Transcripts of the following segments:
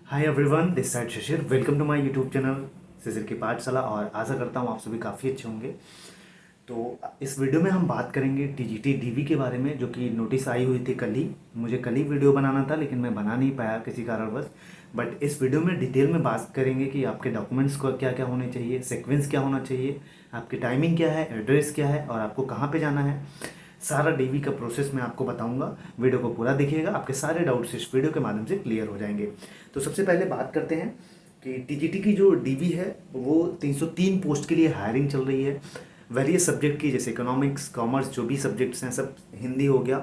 Hi everyone, this side Shishir. Welcome to my YouTube channel Shishir की पाठशाला। और आशा करता हूँ आप सभी काफ़ी अच्छे होंगे। तो इस वीडियो में हम बात करेंगे टीजीटी डीवी के बारे में, जो कि नोटिस आई हुई थी कल ही। मुझे कल ही वीडियो बनाना था, लेकिन मैं बना नहीं पाया किसी कारणवश। बट इस वीडियो में डिटेल में बात करेंगे कि आपके डॉक्यूमेंट्स को क्या क्या होने चाहिए, सीक्वेंस क्या होना चाहिए, आपकी टाइमिंग क्या है, एड्रेस क्या है और आपको कहाँ पे जाना है। सारा डीवी का प्रोसेस मैं आपको बताऊंगा। वीडियो को पूरा देखिएगा, आपके सारे डाउट्स इस वीडियो के माध्यम से क्लियर हो जाएंगे। तो सबसे पहले बात करते हैं कि टीजीटी की जो डीवी है वो 303 पोस्ट के लिए हायरिंग चल रही है। वेरियस सब्जेक्ट की, जैसे इकोनॉमिक्स, कॉमर्स, जो भी सब्जेक्ट्स हैं सब, हिंदी हो गया।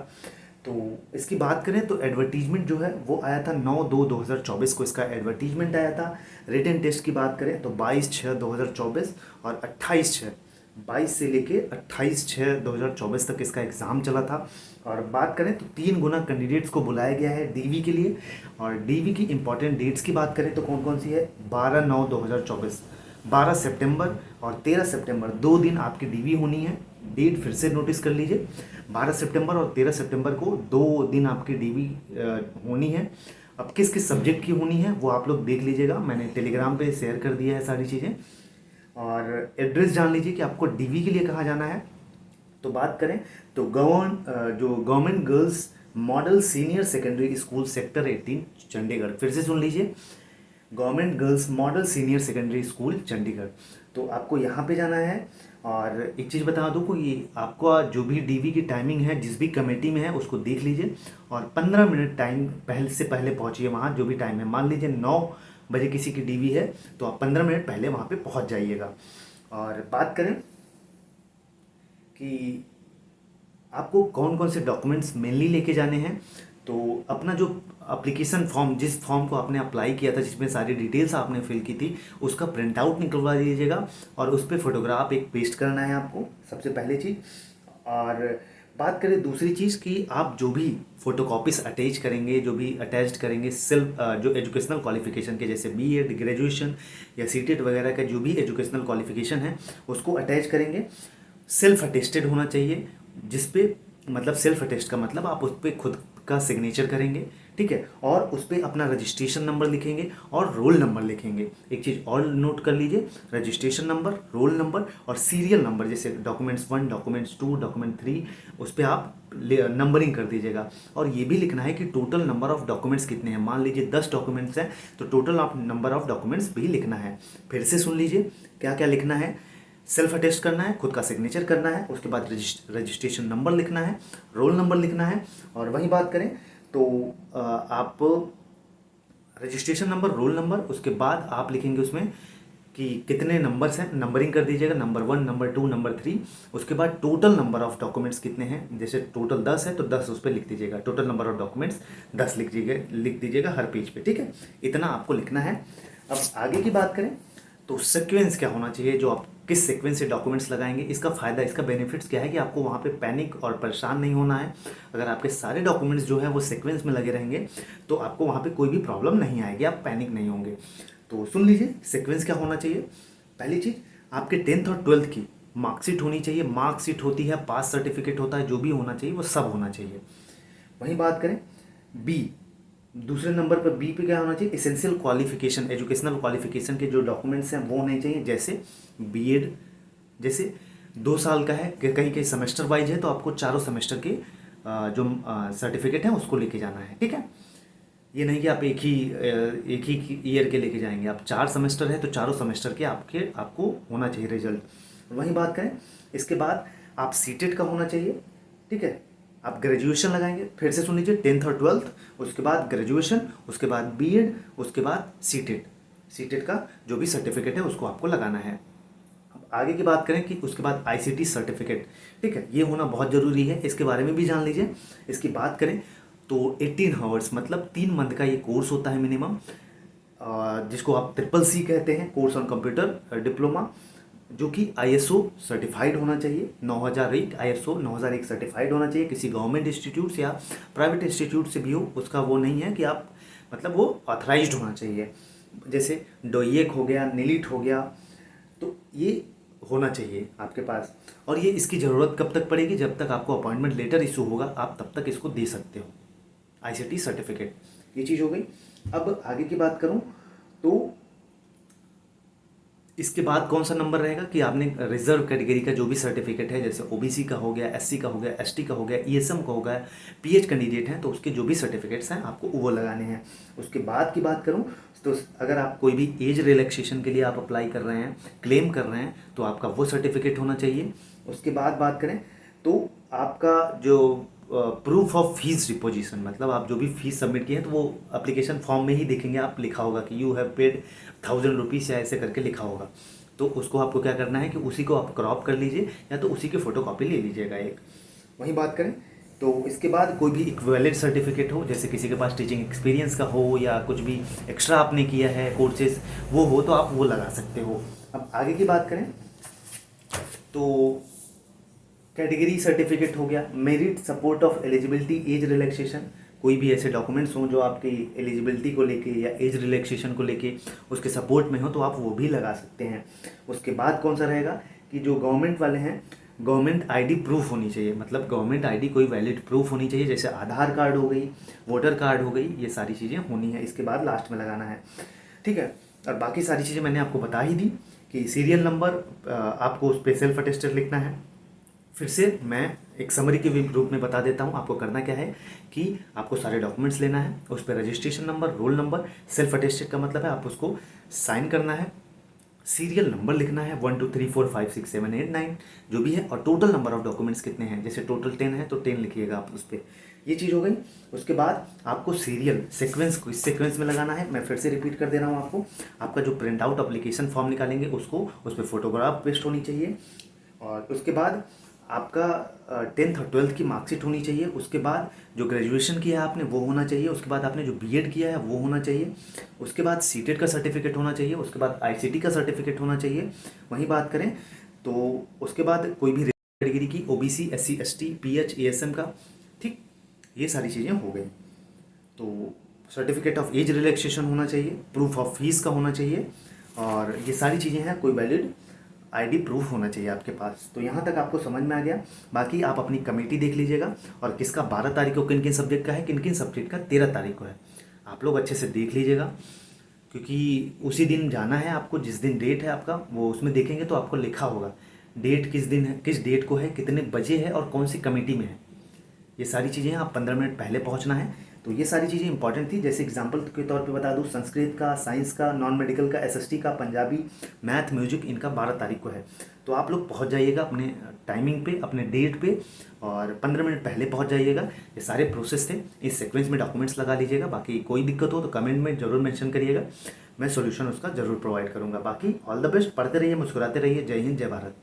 तो इसकी बात करें तो एडवर्टीजमेंट जो है वो आया था 9/2/2024 को, इसका एडवर्टीजमेंट आया था। रिटन टेस्ट की बात करें तो 22/6/2024 और 28/6, 22 से लेके 28/6/2024 तक इसका एग्ज़ाम चला था। और बात करें तो 3 गुना कैंडिडेट्स को बुलाया गया है डीवी के लिए। और डीवी की इंपॉर्टेंट डेट्स की बात करें तो कौन कौन सी है? 12/9/2024, 12 सितंबर और 13 सितंबर, 2 दिन आपकी डीवी होनी है। डेट फिर से नोटिस कर लीजिए, 12 सितंबर और 13 सितंबर को 2 दिन आपकी डीवी होनी है। अब किस किस सब्जेक्ट की होनी है वो आप लोग देख लीजिएगा, मैंने टेलीग्राम पे शेयर कर दिया है सारी चीज़ें। और एड्रेस जान लीजिए कि आपको डीवी के लिए कहाँ जाना है। तो बात करें तो government girls model senior secondary school sector 18 Chandigarh. फिर से सुन लीजिए, government girls model senior secondary school Chandigarh. तो आपको यहाँ पे जाना है। और एक चीज़ बता दूँ कि आपका जो भी डीवी की टाइमिंग है, जिस भी कमेटी में है उसको देख लीजिए। और 15 मिनट टाइम पहले से पहले पहुँचिए वहाँ, जो भी टाइम है। मान लीजिए 9 बजे किसी की डीवी है तो आप 15 मिनट पहले वहाँ पे पहुँच जाइएगा। और बात करें कि आपको कौन कौन से डॉक्यूमेंट्स मेनली लेके जाने हैं, तो अपना जो एप्लीकेशन फॉर्म, जिस फॉर्म को आपने अप्लाई किया था, जिसमें सारी डिटेल्स आपने फिल की थी, उसका प्रिंट आउट निकलवा दीजिएगा। और उस पर फोटोग्राफ एक पेस्ट करना है आपको, सबसे पहली चीज़। और बात करें दूसरी चीज़ कि आप जो भी फोटोकॉपीज अटैच करेंगे, जो भी अटैच्ड करेंगे सेल्फ जो एजुकेशनल क्वालिफिकेशन के, जैसे बीएड, ग्रेजुएशन या सीटेट वगैरह का जो भी एजुकेशनल क्वालिफिकेशन है उसको अटैच करेंगे। सेल्फ अटेस्टेड होना चाहिए, जिस पे मतलब सेल्फ अटेस्ट का मतलब आप उस पर खुद का सिग्नेचर करेंगे, ठीक है। और उस पर अपना रजिस्ट्रेशन नंबर लिखेंगे और रोल नंबर लिखेंगे। एक चीज़ और नोट कर लीजिए, रजिस्ट्रेशन नंबर, रोल नंबर और सीरियल नंबर, जैसे डॉक्यूमेंट्स 1, डॉक्यूमेंट्स 2, डॉक्यूमेंट 3, उस पर आप नंबरिंग कर दीजिएगा। और ये भी लिखना है कि टोटल नंबर ऑफ डॉक्यूमेंट्स कितने हैं। मान लीजिए 10 डॉक्यूमेंट्स हैं तो total of number of documents भी लिखना है। फिर से सुन लीजिए क्या क्या लिखना है। सेल्फ अटेस्ट करना है, खुद का सिग्नेचर करना है, उसके बाद रजिस्ट्रेशन नंबर लिखना है, रोल नंबर लिखना है। और वहीं बात करें तो आप रजिस्ट्रेशन नंबर, रोल नंबर, उसके बाद आप लिखेंगे उसमें कि कितने नंबर्स हैं, नंबरिंग कर दीजिएगा, नंबर 1, नंबर 2, नंबर 3। उसके बाद टोटल नंबर ऑफ डॉक्यूमेंट्स कितने हैं, जैसे टोटल 10 है तो 10 उस पर लिख दीजिएगा। टोटल नंबर ऑफ डॉक्यूमेंट्स 10 लिख दीजिएगा हर पेज पे, ठीक है। इतना आपको लिखना है। अब आगे की बात करें तो सीक्वेंस क्या होना चाहिए, जो आप किस सीक्वेंस से डॉक्यूमेंट्स लगाएंगे। इसका फ़ायदा, इसका बेनिफिट्स क्या है कि आपको वहाँ पे पैनिक और परेशान नहीं होना है। अगर आपके सारे डॉक्यूमेंट्स जो है वो सीक्वेंस में लगे रहेंगे तो आपको वहाँ पे कोई भी प्रॉब्लम नहीं आएगी, आप पैनिक नहीं होंगे। तो सुन लीजिए सीक्वेंस क्या होना चाहिए। पहली चीज़, आपके 10th और 12th की मार्कशीट होनी चाहिए। मार्कशीट होती है, पास सर्टिफिकेट होता है, जो भी होना चाहिए वो सब होना चाहिए। वहीं बात करें बी, दूसरे नंबर पर बी पे क्या होना चाहिए? एसेंशियल क्वालिफिकेशन, एजुकेशनल क्वालिफिकेशन के जो डॉक्यूमेंट्स हैं वो होने चाहिए। जैसे बीएड, जैसे 2 साल का है, कहीं कहीं सेमेस्टर वाइज है तो आपको चारों सेमेस्टर के जो सर्टिफिकेट है उसको लेके जाना है, ठीक है। ये नहीं कि आप एक ही ईयर के लेके जाएंगे। आप 4 सेमेस्टर है तो चारों सेमेस्टर के आपको होना चाहिए रिजल्ट। वहीं बात करें इसके बाद आप सीटेट का होना चाहिए, ठीक है। आप ग्रेजुएशन लगाएंगे, फिर से सुन लीजिए, 10th और 12th, उसके बाद ग्रेजुएशन, उसके बाद बीएड, उसके बाद सीटेट। सीटेट का जो भी सर्टिफिकेट है उसको आपको लगाना है। अब आगे की बात करें कि उसके बाद आईसीटी सर्टिफिकेट, ठीक है, ये होना बहुत ज़रूरी है, इसके बारे में भी जान लीजिए। इसकी बात करें तो 18 आवर्स मतलब 3 मंथ का ये कोर्स होता है मिनिमम, जिसको आप CCC कहते हैं, कोर्स ऑन कंप्यूटर डिप्लोमा, जो कि आईएसओ सर्टिफाइड होना चाहिए। 9001 आईएसओ 9001 सर्टिफाइड होना चाहिए। किसी गवर्नमेंट इंस्टीट्यूट से या प्राइवेट इंस्टीट्यूट से भी हो, उसका वो नहीं है कि आप मतलब वो ऑथराइज्ड होना चाहिए। जैसे डोइएक हो गया, नीलिट हो गया, तो ये होना चाहिए आपके पास। और ये इसकी ज़रूरत कब तक पड़ेगी? जब तक आपको अपॉइंटमेंट लेटर इशू होगा, आप तब तक इसको दे सकते हो, आईसीटी सर्टिफिकेट। ये चीज़ हो गई। अब आगे की बात करूँ तो इसके बाद कौन सा नंबर रहेगा कि आपने रिजर्व कैटेगरी का जो भी सर्टिफिकेट है, जैसे ओबीसी का हो गया, एससी का हो गया, एसटी का हो गया, ईएसएम का हो गया, पीएच कैंडिडेट हैं, तो उसके जो भी सर्टिफिकेट्स हैं आपको वो लगाने हैं। उसके बाद की बात करूं तो अगर आप कोई भी एज रिलैक्सेशन के लिए आप अप्लाई कर रहे हैं, क्लेम कर रहे हैं, तो आपका वो सर्टिफिकेट होना चाहिए। उसके बाद बात करें तो आपका जो प्रूफ ऑफ फीस डिपोजिशन, मतलब आप जो भी फीस सबमिट किए हैं तो वो एप्लीकेशन फॉर्म में ही देखेंगे आप, लिखा होगा कि यू हैव पेड 1000 रुपीज़ या ऐसे करके लिखा होगा। तो उसको आपको क्या करना है कि उसी को आप क्रॉप कर लीजिए या तो उसी की फ़ोटो कॉपी ले लीजिएगा एक। वहीं बात करें तो इसके बाद कोई भी एक वैलिड सर्टिफिकेट हो, जैसे किसी के पास टीचिंग एक्सपीरियंस का हो या कुछ भी एक्स्ट्रा आपने किया है कोर्सेज वो हो, तो आप वो लगा सकते हो। अब आगे की बात करें तो कैटेगरी सर्टिफिकेट हो गया, merit support of eligibility age relaxation, कोई भी ऐसे डॉक्यूमेंट्स हों जो आपकी एलिजिबिलिटी को लेके या एज रिलैक्सेशन को लेके उसके सपोर्ट में हो, तो आप वो भी लगा सकते हैं। उसके बाद कौन सा रहेगा कि जो गवर्नमेंट वाले हैं, गवर्नमेंट आईडी प्रूफ होनी चाहिए, मतलब गवर्नमेंट आईडी कोई वैलिड प्रूफ होनी चाहिए, जैसे आधार कार्ड हो गई, वोटर कार्ड हो गई, ये सारी चीज़ें होनी है। इसके बाद लास्ट में लगाना है, ठीक है। और बाकी सारी चीज़ें मैंने आपको बता ही दी कि सीरियल नंबर आपको उस पर सेल्फ अटेस्टेड लिखना है। फिर से मैं एक समरी के रूप में बता देता हूँ आपको करना क्या है कि आपको सारे डॉक्यूमेंट्स लेना है, उस पर registration number, roll number, self attested का मतलब है आप उसको साइन करना है, सीरियल नंबर लिखना है 1 2 3 4 5 6 7 8 9 जो भी है, और टोटल नंबर ऑफ डॉक्यूमेंट्स कितने हैं, जैसे टोटल 10 है तो 10 लिखिएगा आप उस पर। ये चीज़ हो गई। उसके बाद आपको सीरियल सीक्वेंस को इस सीक्वेंस में लगाना है। मैं फिर से रिपीट कर दे रहा हूँ आपको, आपका जो प्रिंट आउट एप्लीकेशन फॉर्म निकालेंगे उसको उस पर फोटोग्राफ पेस्ट होनी चाहिए, और उसके बाद आपका 10th और 12th की मार्कशीट होनी चाहिए। उसके बाद जो ग्रेजुएशन किया है आपने वो होना चाहिए। उसके बाद आपने जो बीएड किया है वो होना चाहिए। उसके बाद सीटेट का सर्टिफिकेट होना चाहिए। उसके बाद आईसीटी का सर्टिफिकेट होना चाहिए। वहीं बात करें तो उसके बाद कोई भी कैटेगरी की OBC, SC, ST, pH, ASM का, ठीक, ये सारी चीज़ें हो गई। तो सर्टिफिकेट ऑफ एज रिलैक्सेशन होना चाहिए, प्रूफ ऑफ फीस का होना चाहिए, और ये सारी चीज़ें हैं, कोई वैलिड आईडी प्रूफ होना चाहिए आपके पास। तो यहाँ तक आपको समझ में आ गया। बाकी आप अपनी कमेटी देख लीजिएगा, और किसका 12 तारीख को किन किन सब्जेक्ट का है, किन किन सब्जेक्ट का 13 तारीख को है, आप लोग अच्छे से देख लीजिएगा, क्योंकि उसी दिन जाना है आपको, जिस दिन डेट है आपका वो उसमें देखेंगे तो आपको लिखा होगा डेट किस दिन है, किस डेट को है, कितने बजे है और कौन सी कमेटी में है। ये सारी चीज़ें आप 15 मिनट पहले पहुंचना है। तो ये सारी चीज़ें इंपॉर्टेंट थी। जैसे एग्जांपल के तौर पे बता दूं, संस्कृत का, साइंस का, नॉन मेडिकल का, एसएसटी का, पंजाबी, मैथ, म्यूजिक, इनका 12 तारीख को है। तो आप लोग पहुंच जाइएगा अपने टाइमिंग पे, अपने डेट पे, और 15 मिनट पहले पहुंच जाइएगा। ये सारे प्रोसेस थे, इस सीक्वेंस में डॉक्यूमेंट्स लगा लीजिएगा। बाकी कोई दिक्कत हो तो कमेंट में ज़रूर मेंशन करिएगा, मैं सोल्यूशन उसका ज़रूर प्रोवाइड करूँगा। बाकी ऑल द बेस्ट, पढ़ते रहिए, मुस्कुराते रहिए। जय हिंद, जय भारत।